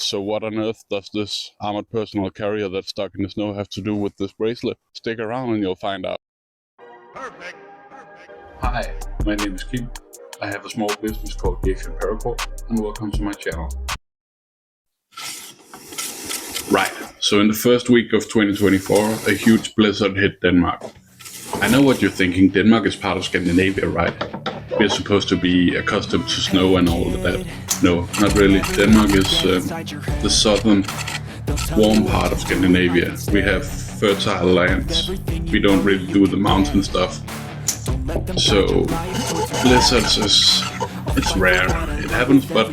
So what on earth does this armored personal carrier that's stuck in the snow have to do with this bracelet? Stick around and you'll find out. Perfect. Hi, my name is Kim. I have a small business called Asian Paracord, and welcome to my channel. Right, so in the first week of 2024, a huge blizzard hit Denmark. I know what you're thinking, Denmark is part of Scandinavia, right? We're supposed to be accustomed to snow and all of that. No, not really. Denmark is the southern, warm part of Scandinavia. We have fertile lands. We don't really do the mountain stuff. So, blizzards it's rare. It happens, but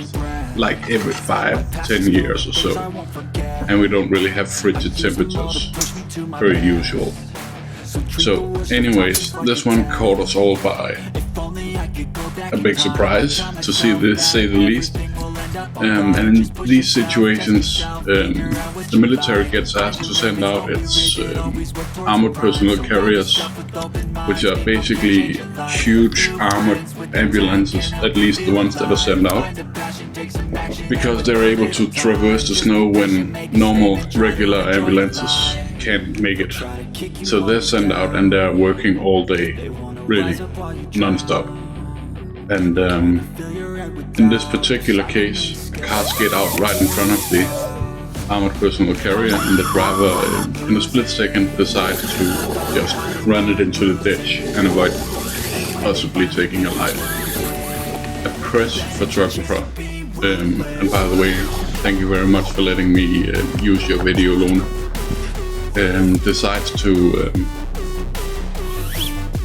like every 5-10 years or so. And we don't really have frigid temperatures, per usual. So anyways, this one caught us all by a big surprise, to say the least. And in these situations, the military gets asked to send out its armored personnel carriers, which are basically huge armored ambulances, at least the ones that are sent out, because they're able to traverse the snow when normal, regular ambulances can't make it. So they're sent out and they're working all day, really, non-stop. And in this particular case, the cars get out right in front of the armored personal carrier, and the driver, in a split second, decides to just run it into the ditch and avoid possibly taking a life. A press photographer, and by the way, thank you very much for letting me use your video, Luna, decides to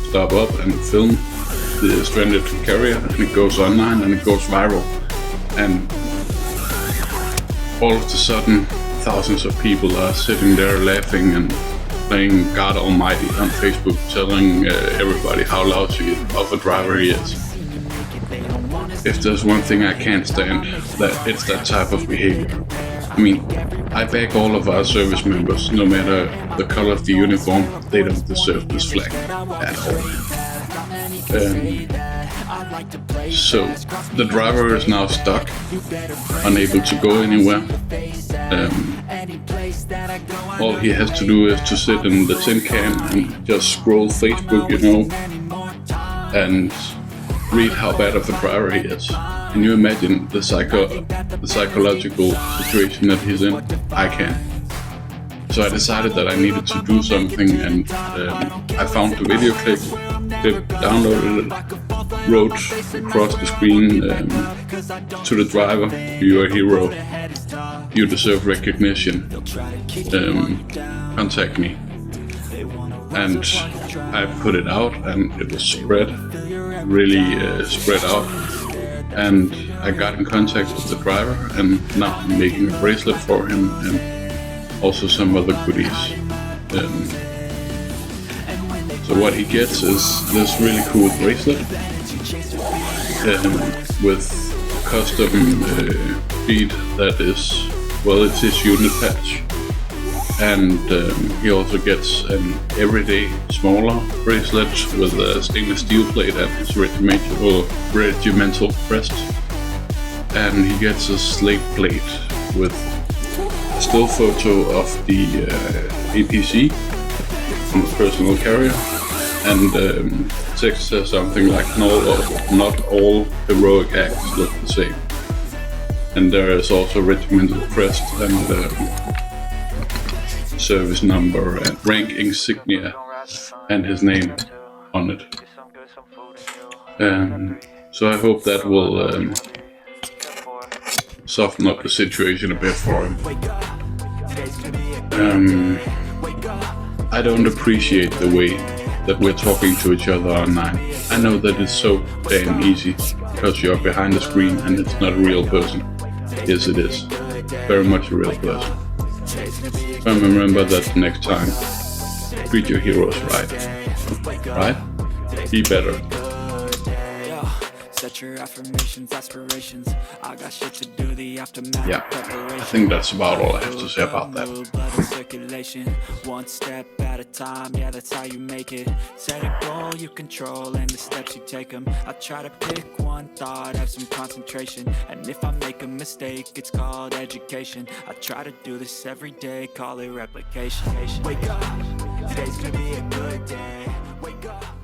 stop up and film the stranded carrier, and it goes online and it goes viral, and all of a sudden thousands of people are sitting there laughing and playing God Almighty on Facebook, telling everybody how lousy of a driver he is. If there's one thing I can't stand, it's that type of behavior. I mean, I beg all of our service members, no matter the color of the uniform, they don't deserve this flag at all. So the driver is now stuck, unable to go anywhere. All he has to do is to sit in the tin can and just scroll Facebook, and read how bad of a driver he is. Can you imagine the psychological situation that he's in? I can't. So I decided that I needed to do something, and I found the video clip, downloaded it, wrote across the screen to the driver, "You're a hero. You deserve recognition. Contact me." And I put it out, and it was really spread out. And I got in contact with the driver, and now I'm making a bracelet for him and also some other goodies. So what he gets is this really cool bracelet with custom bead that is, well, it's his unit patch. And he also gets an everyday smaller bracelet with a stainless steel plate at his regimental crest. And he gets a slate plate with a still photo of the APC from the personal carrier. And text says something like, not all heroic acts look the same. And there is also regimental crest and service number and rank insignia and his name on it. So I hope that will soften up the situation a bit for him. I don't appreciate the way that we're talking to each other online. I know that it's so damn easy because you're behind the screen and it's not a real person. Yes, it is. Very much a real person. And remember that next time, treat your heroes right. Right? Be better. Set your affirmations, aspirations. I got shit to do, the aftermath. Yeah, preparation. I think that's about all I have to say about that. Blood in circulation, one step at a time. Yeah, that's how you make it. Set a goal you control, and the steps you take them. I try to pick one thought, have some concentration, and if I make a mistake, it's called education. I try to do this every day, call it replication. Wake up, today's gonna be a good day. Wake up.